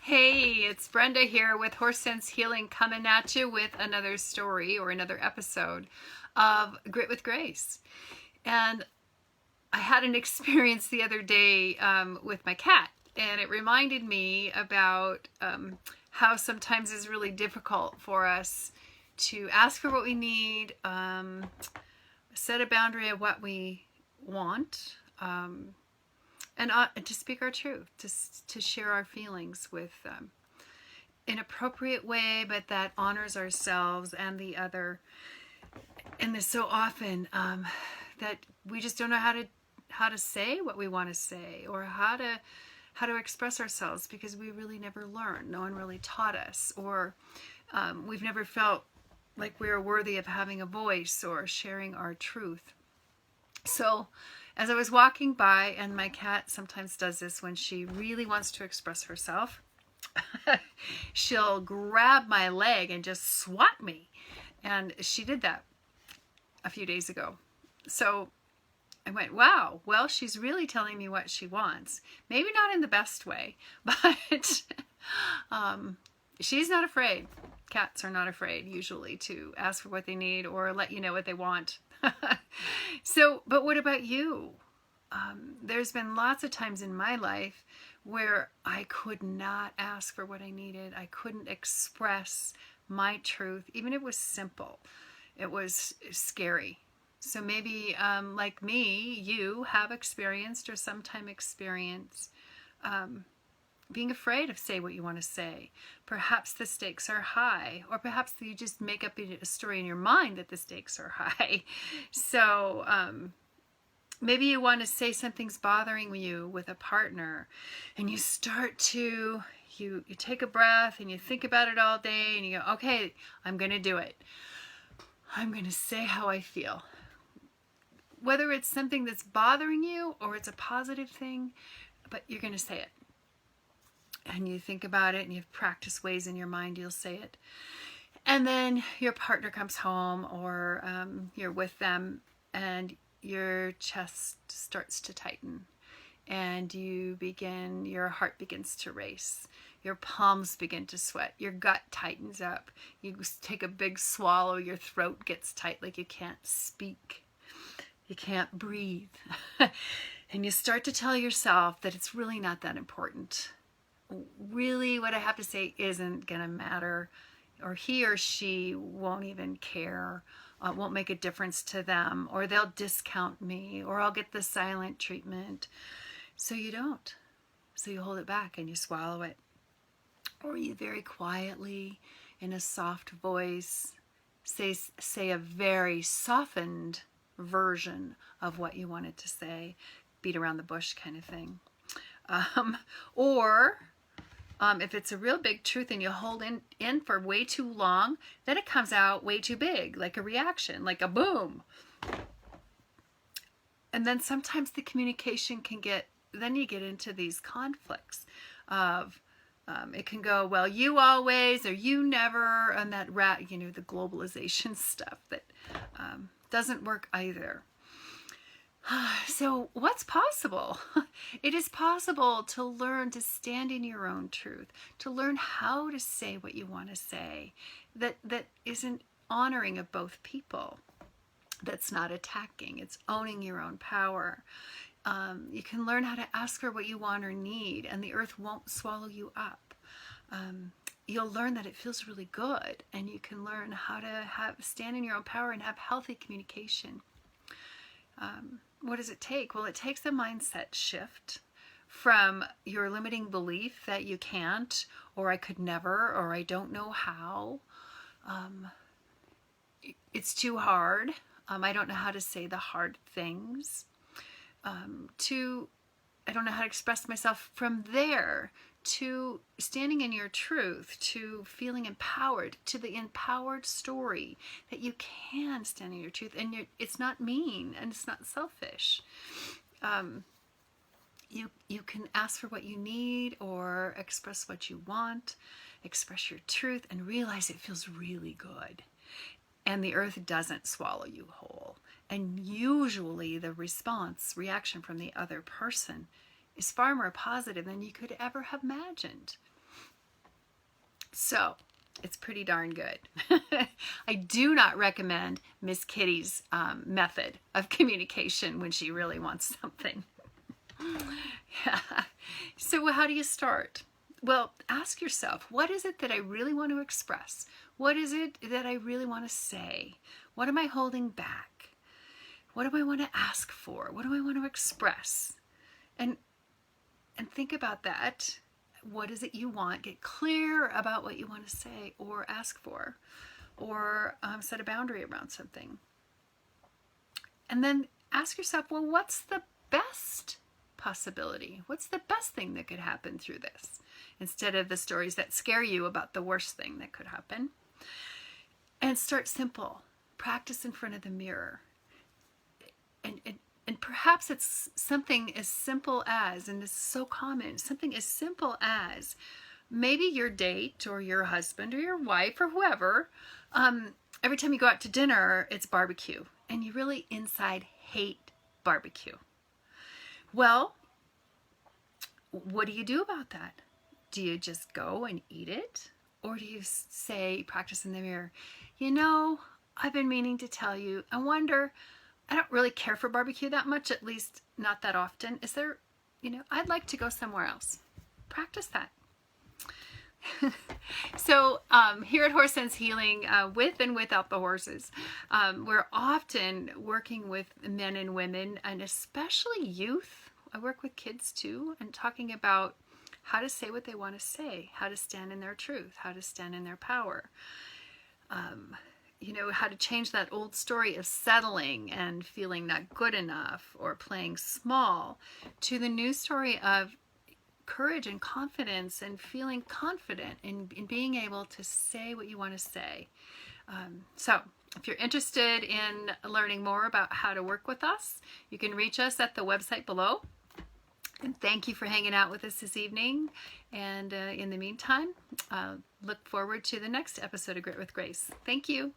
Hey, it's Brenda here with Horse Sense Healing, coming at you with another story or another episode of Grit with Grace. And I had an experience the other day with my cat, and it reminded me about how sometimes it's really difficult for us to ask for what we need, set a boundary of what we want, and to speak our truth, to share our feelings with an appropriate way, but that honors ourselves and the other. And there's so often that we just don't know how to say what we want to say, or how to express ourselves, because we really never learned. No one really taught us, or we've never felt like we are worthy of having a voice or sharing our truth. So as I was walking by, and my cat sometimes does this when she really wants to express herself, she'll grab my leg and just swat me. And she did that a few days ago. So I went, wow, well, she's really telling me what she wants. Maybe not in the best way, but she's not afraid. Cats are not afraid usually to ask for what they need or let you know what they want. So, but what about you? There's been lots of times in my life where I could not ask for what I needed. I couldn't express my truth, even if it was simple. It was scary. So maybe, like me, you have experienced or sometime experience being afraid of say what you want to say. Perhaps the stakes are high, or perhaps you just make up a story in your mind that the stakes are high. So maybe you want to say something's bothering you with a partner, and you start to, you take a breath and you think about it all day, and you go, okay, I'm going to do it. I'm going to say how I feel. Whether it's something that's bothering you or it's a positive thing, but you're going to say it. And you think about it, and you've practiced ways in your mind you'll say it. And then your partner comes home, or you're with them, and your chest starts to tighten, and your heart begins to race. Your palms begin to sweat. Your gut tightens up. You take a big swallow. Your throat gets tight, like you can't speak. You can't breathe. And you start to tell yourself that it's really not that important. Really, what I have to say isn't going to matter, or he or she won't even care. Won't make a difference to them, or they'll discount me, or I'll get the silent treatment. So you don't. So you hold it back and you swallow it. Or you very quietly, in a soft voice, say a very softened version of what you wanted to say, beat around the bush kind of thing. Or if it's a real big truth and you hold in for way too long, then it comes out way too big, like a reaction, like a boom. And then sometimes the communication then you get into these conflicts of, it can go, well, you always, or you never, and that the globalization stuff that doesn't work either. So what's possible? It is possible to learn to stand in your own truth, to learn how to say what you want to say, that isn't honoring of both people, that's not attacking, it's owning your own power. You can learn how to ask for what you want or need, and the earth won't swallow you up. You'll learn that it feels really good, and you can learn how to stand in your own power and have healthy communication. What does it take? Well, it takes a mindset shift from your limiting belief that you can't, or I could never, or I don't know how. It's too hard. I don't know how to say the hard things. To I don't know how to express myself, from there to standing in your truth, to feeling empowered, to the empowered story that you can stand in your truth, and it's not mean and it's not selfish. You can ask for what you need, or express what you want, express your truth, and realize it feels really good. And the earth doesn't swallow you whole. And usually the reaction from the other person is far more positive than you could ever have imagined. So it's pretty darn good. I do not recommend Miss Kitty's method of communication when she really wants something. Yeah. So how do you start? Well, ask yourself, what is it that I really want to express? What is it that I really want to say? What am I holding back? What do I want to ask for? What do I want to express? And think about that. What is it you want? Get clear about what you want to say or ask for, or set a boundary around something. And then ask yourself, well, what's the best possibility? What's the best thing that could happen through this? Instead of the stories that scare you about the worst thing that could happen. And start simple. Practice in front of the mirror. And perhaps it's something as simple as, and this is so common, something as simple as maybe your date or your husband or your wife or whoever, every time you go out to dinner, it's barbecue. And you really inside hate barbecue. Well, what do you do about that? Do you just go and eat it? Or do you say, practice in the mirror, you know, I've been meaning to tell you, I don't really care for barbecue that much, at least not that often. Is there, I'd like to go somewhere else. Practice that. So here at Horse Sense Healing, with and without the horses, we're often working with men and women, and especially youth. I work with kids too, and talking about how to say what they want to say, how to stand in their truth, how to stand in their power. How to change that old story of settling and feeling not good enough or playing small to the new story of courage and confidence and feeling confident in being able to say what you want to say. So if you're interested in learning more about how to work with us, you can reach us at the website below. And thank you for hanging out with us this evening. And in the meantime, look forward to the next episode of Grit with Grace. Thank you.